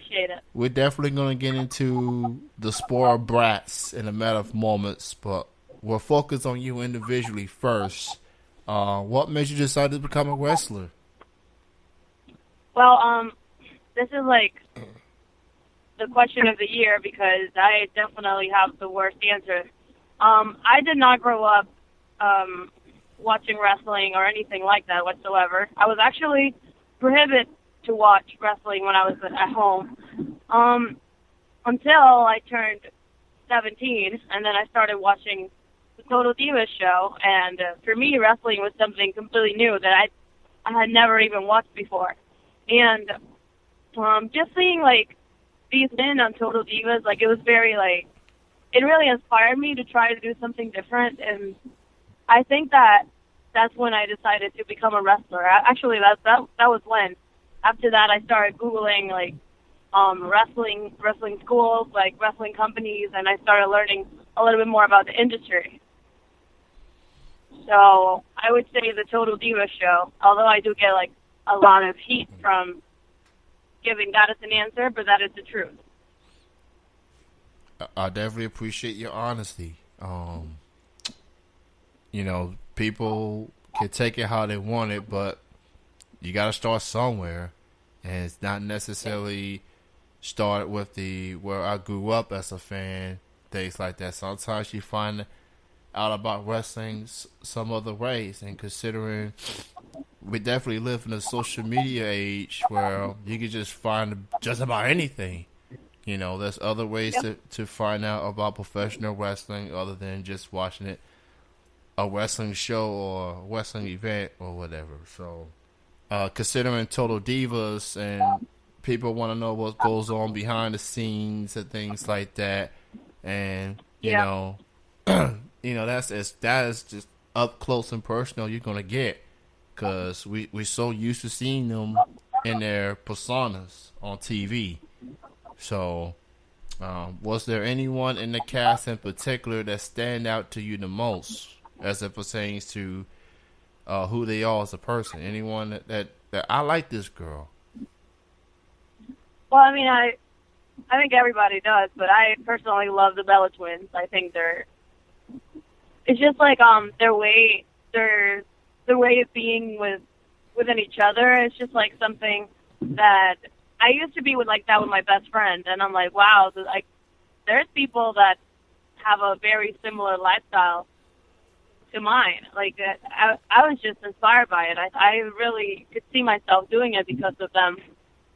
appreciate it. we're definitely going to get into the spoiled brats in a matter of moments, but we'll focus on you individually first. What made you decide to become a wrestler? Well, this is like the question of the year because I definitely have the worst answer. I did not grow up watching wrestling or anything like that whatsoever. I was actually prohibited to watch wrestling when I was at home until I turned 17, and then I started watching the Total Divas show. And for me, wrestling was something completely new that I had never even watched before. And just seeing like these men on Total Divas, like it was very like it really inspired me to try to do something different. And I think that's when I decided to become a wrestler. Actually, that was when. After that, I started Googling like wrestling schools, like wrestling companies, and I started learning a little bit more about the industry. So I would say the Total Divas show, although I do get like a lot of heat from giving that as an answer, but that is the truth. I definitely appreciate your honesty. People can take it how they want it, but you got to start somewhere, and it's not necessarily start with the where I grew up as a fan, things like that. Sometimes you find out about wrestling some other ways, and considering we definitely live in a social media age where you can just find just about anything. There's other ways to find out about professional wrestling other than just watching it, a wrestling show or a wrestling event or whatever. So, considering Total Divas and people want to know what goes on behind the scenes and things like that, and that is just up close and personal you're gonna get, because we're so used to seeing them in their personas on TV. So, was there anyone in the cast in particular that stand out to you the most as it pertains to who they are as a person? Anyone that I like this girl? Well, I mean, I think everybody does, but I personally love the Bella Twins. I think it's just like their way of being within each other. It's just like something that I used to be with like that with my best friend, and I'm like, wow, like there's people that have a very similar lifestyle to mine. Like I was just inspired by it. I really could see myself doing it because of them.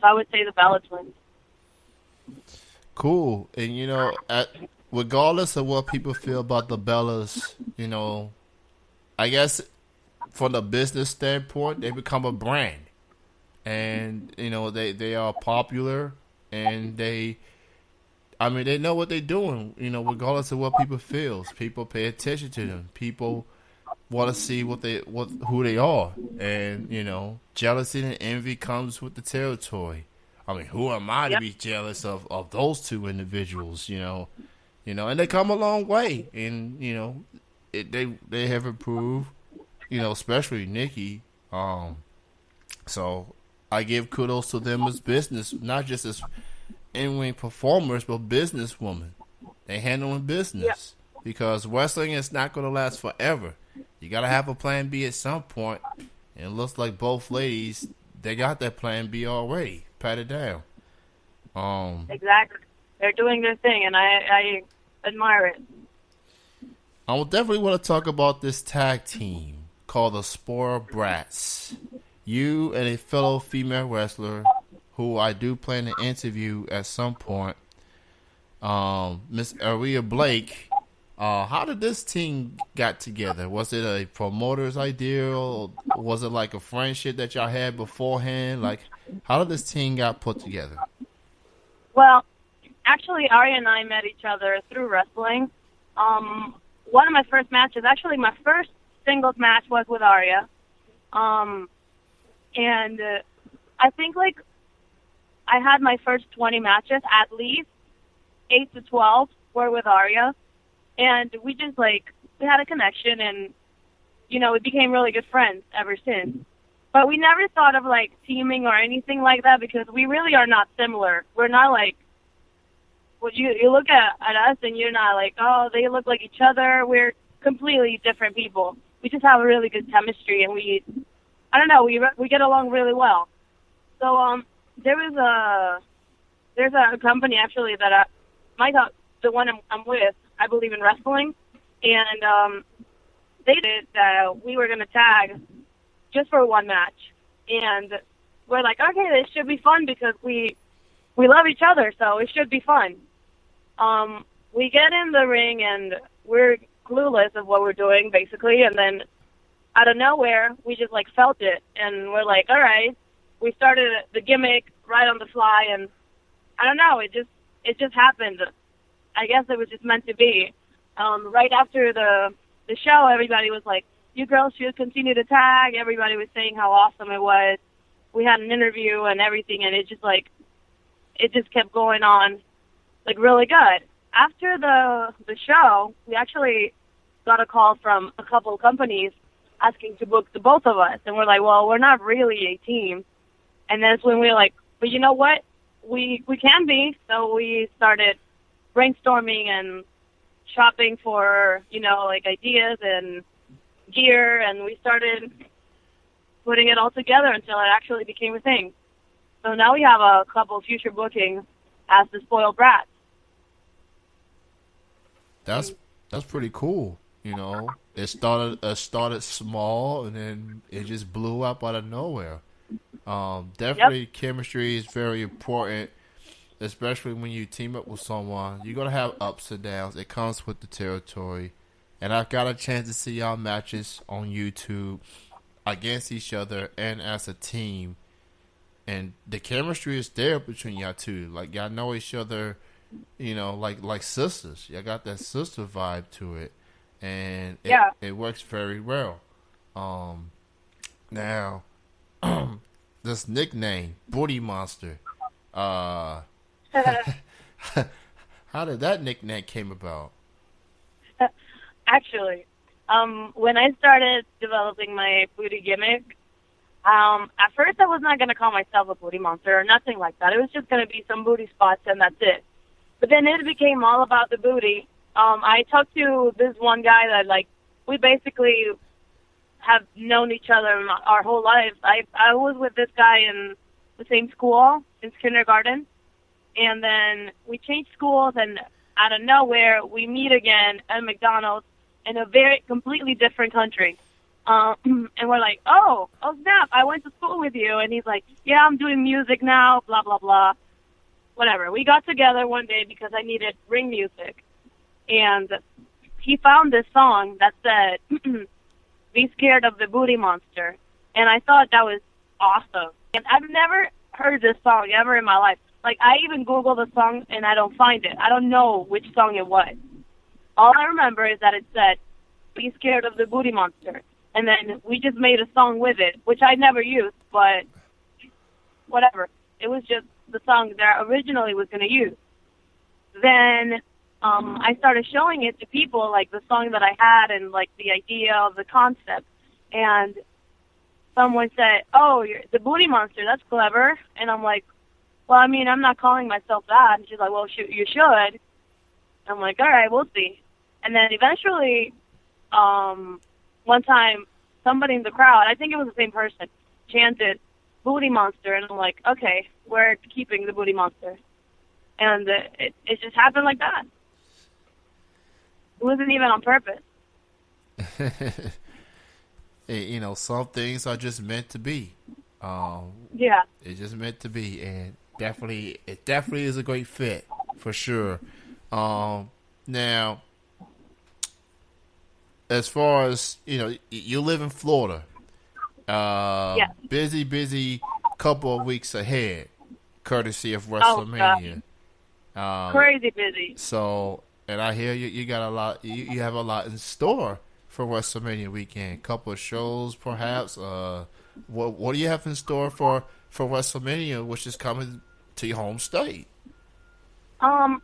So I would say the Bella Twins. Cool. And regardless of what people feel about the Bellas, I guess from the business standpoint, they become a brand. And they are popular, and they know what they're doing. Regardless of what people feels, people pay attention to them. People want to see who they are, and jealousy and envy comes with the territory. I mean, who am I to be jealous of those two individuals? And they come a long way, and they have improved. Especially Nikki. So I give kudos to them as business, not just as in-ring performers, but businesswomen. They handling business because wrestling is not going to last forever. You got to have a plan B at some point, and it looks like both ladies, they got that plan B already. Pat it down. Exactly. They're doing their thing, and I admire it. I will definitely want to talk about this tag team called the Spoiled Brats. You and a fellow female wrestler who I do plan to interview at some point, Miss Aria Blake. How did this team got together? Was it a promoter's idea, or was it like a friendship that y'all had beforehand? Like, how did this team got put together? Well, actually, Aria and I met each other through wrestling. One of my first matches, actually my first singles match was with Aria. And I think like I had my first 20 matches, at least 8 to 12 were with Aria. And we just we had a connection, and, we became really good friends ever since. But we never thought of like teaming or anything like that because we really are not similar. We're not like, well, you look at us and you're not like, oh, they look like each other. We're completely different people. We just have a really good chemistry, and I don't know, we get along really well. So there's a company actually that the one I'm with, I believe in wrestling, and they did that we were gonna tag just for one match, and we're like, okay, this should be fun because we love each other, so it should be fun. We get in the ring and we're clueless of what we're doing basically, and then out of nowhere we just like felt it, and we're like, all right. We started the gimmick right on the fly, and I don't know, it just happened. I guess it was just meant to be. Right after the show, everybody was like, you girls should continue to tag. Everybody was saying how awesome it was. We had an interview and everything, and it just kept going on like really good. After the show, we actually got a call from a couple of companies asking to book the both of us, and we're like, well, we're not really a team. And that's when we were like, but you know what? We can be. So we started brainstorming and shopping for, like ideas and gear, and we started putting it all together until it actually became a thing. So now we have a couple future bookings as the Spoiled Brats. That's pretty cool. It started small, and then it just blew up out of nowhere. Definitely, yep. Chemistry is very important, especially when you team up with someone. You're gonna have ups and downs. It comes with the territory. And I've got a chance to see y'all matches on YouTube against each other and as a team. And the chemistry is there between y'all two. Like, y'all know each other, like sisters. Y'all got that sister vibe to it. And it works very well. Now, this nickname, Booty Monster. How did that nickname came about? Actually, when I started developing my booty gimmick, at first I was not going to call myself a booty monster or nothing like that. It was just going to be some booty spots and that's it. But then it became all about the booty. I talked to this one guy that, like, we basically have known each other our whole lives. I was with this guy in the same school since kindergarten, and then we changed schools, and out of nowhere we meet again at McDonald's in a very completely different country. And we're like, oh snap, I went to school with you. And he's like, yeah, I'm doing music now, blah, blah, blah. Whatever. We got together one day because I needed ring music. And he found this song that said, be scared of the booty monster. And I thought that was awesome. And I've never heard this song ever in my life. Like, I even Googled the song and I don't find it. I don't know which song it was. All I remember is that it said, be scared of the booty monster. And then we just made a song with it, which I never used, but whatever. It was just the song that I originally was going to use. Then I started showing it to people, like the song that I had and like the idea of the concept. And someone said, oh, you're the booty monster, that's clever. And I'm like, well, I mean, I'm not calling myself that. And she's like, well, you should. I'm like, all right, we'll see. And then eventually, one time, somebody in the crowd, I think it was the same person, chanted, booty monster. And I'm like, okay, we're keeping the booty monster. And it just happened like that. It wasn't even on purpose. Hey, some things are just meant to be. Yeah. It's just meant to be. And it definitely is a great fit, for sure. Now, as far as, you live in Florida. Yeah. Busy couple of weeks ahead, courtesy of WrestleMania. Crazy busy. So, and I hear you got a lot, you have a lot in store for WrestleMania weekend. Couple of shows, perhaps. What do you have in store for WrestleMania, which is coming to your home state? I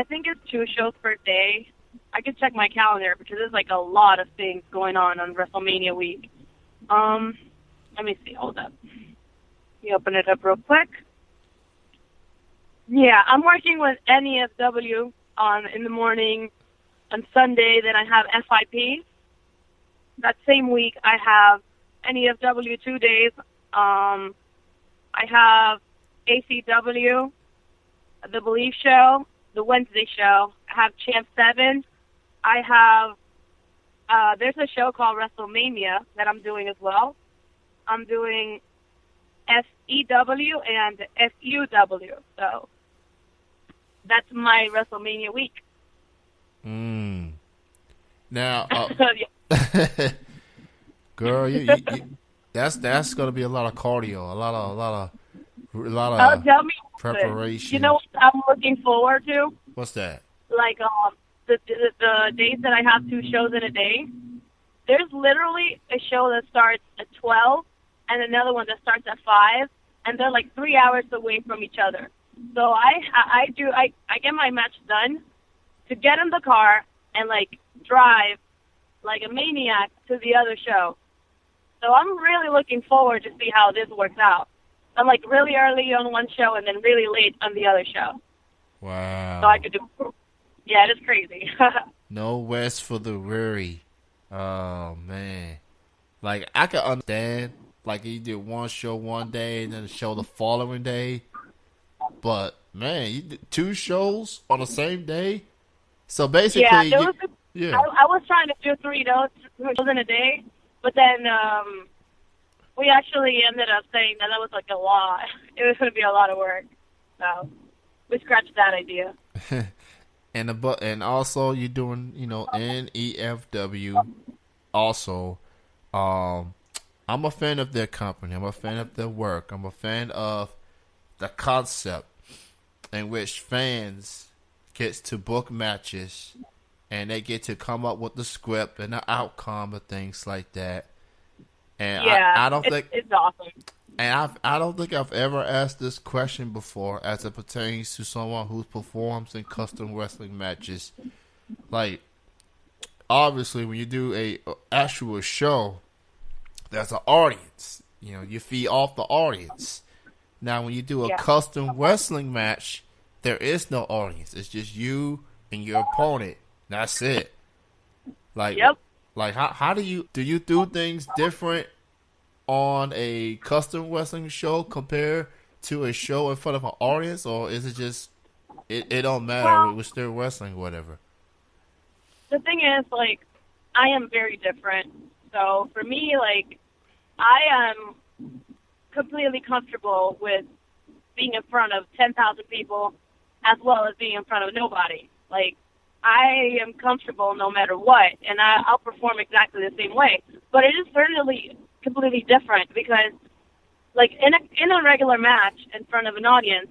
think it's 2 shows per day. I could check my calendar because there's like a lot of things going on WrestleMania week. Let me see. Hold up. Let me open it up real quick. Yeah, I'm working with NEFW in the morning on Sunday. Then I have FIP. That same week, I have NEFW 2 days. I have ACW, the Belief Show, the Wednesday show. I have Champ 7. I have, there's a show called WrestleMania that I'm doing as well. I'm doing FEW and FUW. So that's my WrestleMania week. Now, Yeah. girl, you that's gonna be a lot of cardio, a lot of Tell me preparation. You know what I'm looking forward to? What's that? Like the days that I have 2 shows in a day. There's literally a show that starts at 12 and another one that starts at 5, and they're like 3 hours away from each other. So I get my match done to get in the car and like drive like a maniac to the other show. So I'm really looking forward to see how this works out. I'm like really early on one show and then really late on the other show. Wow. So I could do. Yeah, it's crazy. No rest for the weary. Oh man. Like I can understand. Like you did one show one day and then a show the following day. But man, you did 2 shows on the same day. So basically, I was trying to do 3 shows in a day, but then we actually ended up saying that was like a lot. It was going to be a lot of work, so we scratched that idea. and also you're doing NEFW. Also, I'm a fan of their company. I'm a fan of their work. I'm a fan of the concept in which fans gets to book matches and they get to come up with the script and the outcome of things like that. And yeah, I don't think it's awesome. And I don't think I've ever asked this question before as it pertains to someone who performs in custom wrestling matches. Like, obviously, when you do a actual show, there's an audience. You feed off the audience. Now, when you do a custom wrestling match, there is no audience. It's just you and your opponent. That's it. Like, like how do you do things different on a custom wrestling show compared to a show in front of an audience, or is it just it don't matter? Well, we're still wrestling, whatever. The thing is, like, I am very different. So for me, like, I am completely comfortable with being in front of 10,000 people as well as being in front of nobody. Like, I am comfortable no matter what, and I'll perform exactly the same way. But it is certainly completely different because, like, in a regular match in front of an audience,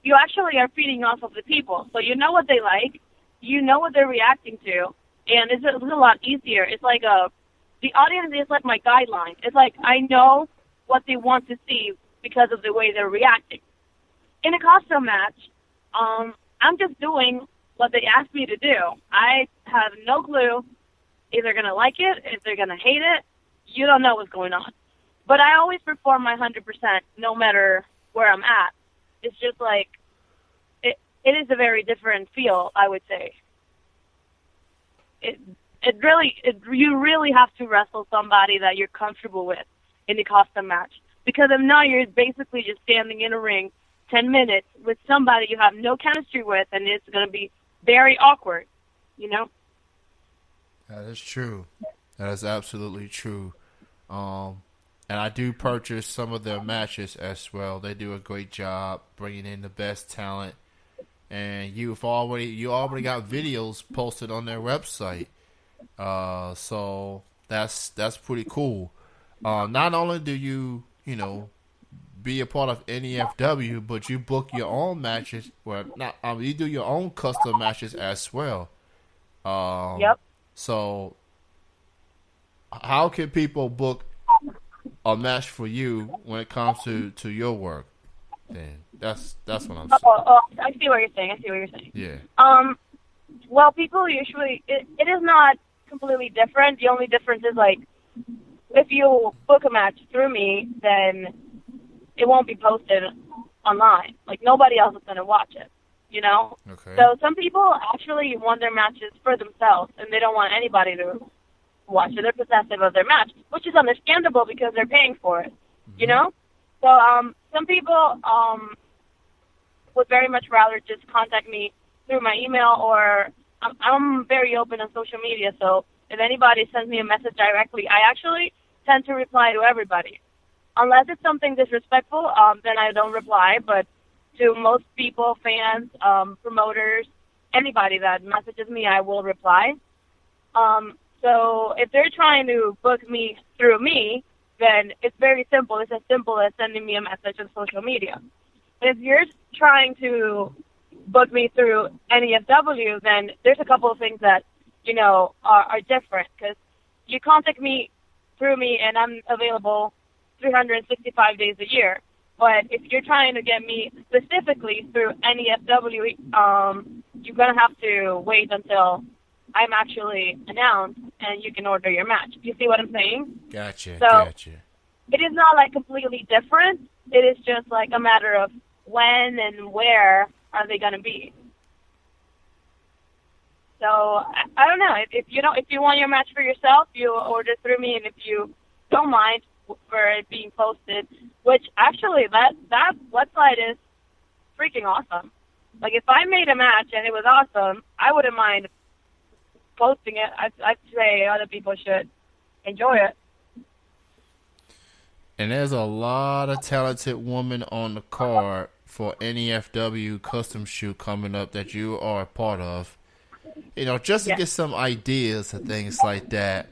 you actually are feeding off of the people. So you know what they like, you know what they're reacting to, and it's a lot easier. It's like the audience is like my guideline. It's like I know what they want to see because of the way they're reacting. In a costume match, I'm just doing what they asked me to do. I have no clue if they're going to like it, if they're going to hate it. You don't know what's going on. But I always perform my 100% no matter where I'm at. It's just like, it is a very different feel, I would say. You really have to wrestle somebody that you're comfortable with in the costume match. Because if not, you're basically just standing in a ring 10 minutes with somebody you have no chemistry with, and it's going to be very awkward, That is true. That is absolutely true. And I do purchase some of their matches as well. They do a great job bringing in the best talent. And you already got videos posted on their website. So that's pretty cool. Not only do you be a part of NEFW, but you book your own matches. Well, you do your own custom matches as well. Yep. So, how can people book a match for you when it comes to your work? Then that's what I'm saying. Oh, I see what you're saying. Yeah. Well, people usually it is not completely different. The only difference is like if you book a match through me, then it won't be posted online. Like, nobody else is going to watch it, you know? Okay. So some people actually want their matches for themselves, and they don't want anybody to watch it. They're possessive of their match, which is understandable because they're paying for it, you know? So some people would very much rather just contact me through my email, or I'm very open on social media, so if anybody sends me a message directly, I actually tend to reply to everybody. Unless it's something disrespectful, then I don't reply, but to most people, fans, promoters, anybody that messages me, I will reply. So if they're trying to book me through me, then it's very simple. It's as simple as sending me a message on social media. If you're trying to book me through NEFW, then there's a couple of things that, you know, are different, because you contact me through me and I'm available 365 days a year. But if you're trying to get me specifically through NEFW, you're going to have to wait until I'm actually announced and you can order your match. You see what I'm saying? Gotcha. It is not like completely different. It is just like a matter of when and where are they going to be. So I don't know. If you want your match for yourself, you order through me, and if you don't mind for it being posted, which actually that website is freaking awesome. Like, if I made a match and it was awesome, I wouldn't mind posting it. I'd say other people should enjoy it. And there's a lot of talented women on the card for NEFW custom shoot coming up that you are a part of. You know, just to get some ideas and things like that,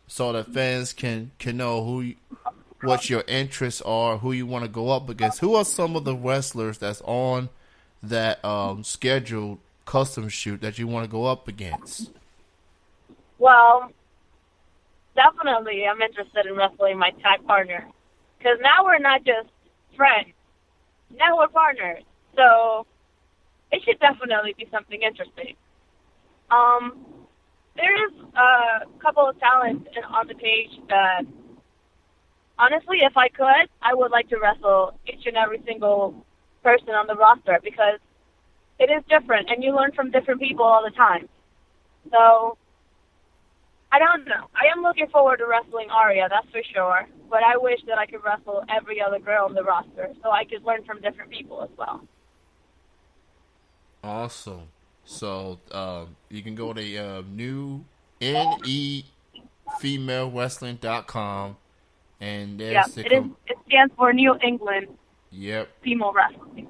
so that fans can know what your interests are, who you want to go up against. Who are some of the wrestlers that's on that scheduled custom shoot that you want to go up against? Well, definitely I'm interested in wrestling my tag partner, because now we're not just friends. Now we're partners. So it should definitely be something interesting. There is a couple of talents on the page that, honestly, if I could, I would like to wrestle each and every single person on the roster, because it is different, and you learn from different people all the time. So, I don't know. I am looking forward to wrestling Aria, that's for sure, but I wish that I could wrestle every other girl on the roster so I could learn from different people as well. Awesome. So, you can go to new nefemalewrestling.com, and there's it stands for New England Female Wrestling.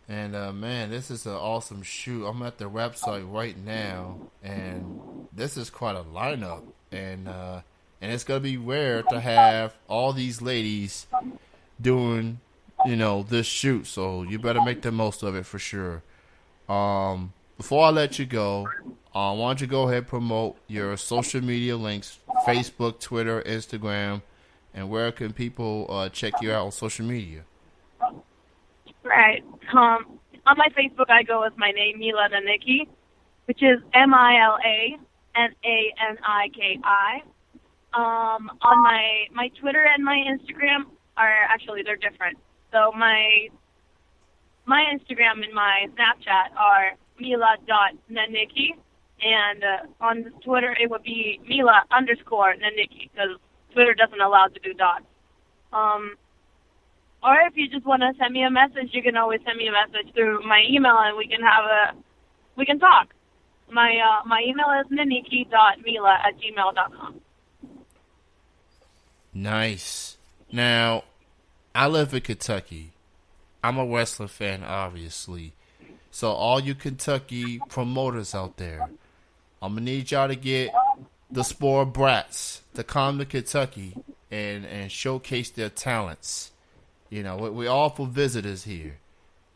And man, this is an awesome shoot. I'm at the website right now, and this is quite a lineup, and it's gonna be rare to have all these ladies doing, you know, this shoot. So you better make the most of it for sure. Before I let you go, why don't you go ahead and promote your social media links: Facebook, Twitter, Instagram, and where can people check you out on social media? Right. On my Facebook, I go with my name, Mila Nanaki, which is MilaNaniki. On my Twitter and my Instagram are actually, they're different. So my Instagram and my Snapchat are Mila.Naniki, and on Twitter it would be Mila_Naniki, because Twitter doesn't allow to do dots. Or if you just want to send me a message, you can always send me a message through my email, and we can talk. My email is naniki.mila@gmail.com. Nice. Now, I live in Kentucky. I'm a wrestling fan, obviously. So all you Kentucky promoters out there, I'm going to need y'all to get the spoiled brats to come to Kentucky and showcase their talents. You know, we're all for visitors here.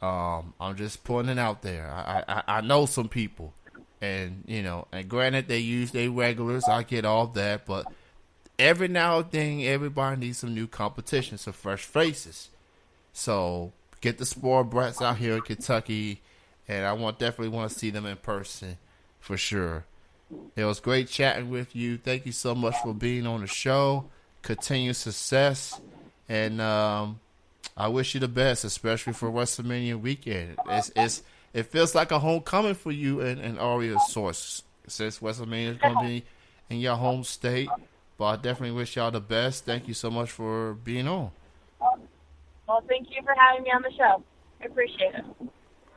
I'm just putting it out there. I know some people, and you know, and granted they use their regulars. I get all that, but every now and then everybody needs some new competition, some fresh faces. So get the spoiled brats out here in Kentucky, and I definitely want to see them in person for sure. It was great chatting with you. Thank you so much for being on the show. continued success, and I wish you the best, especially for WrestleMania weekend. It feels like a homecoming for you and Aria Source, since WrestleMania is going to be in your home state. But I definitely wish y'all the best. Thank you so much for being on. Well, thank you for having me on the show. I appreciate it.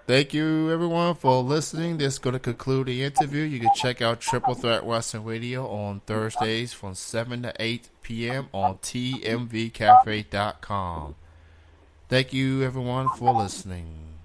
Thank you, everyone, for listening. This is going to conclude the interview. You can check out Triple Threat Wrestling Radio on Thursdays from 7 to 8 p.m. on tmvcafe.com. Thank you, everyone, for listening.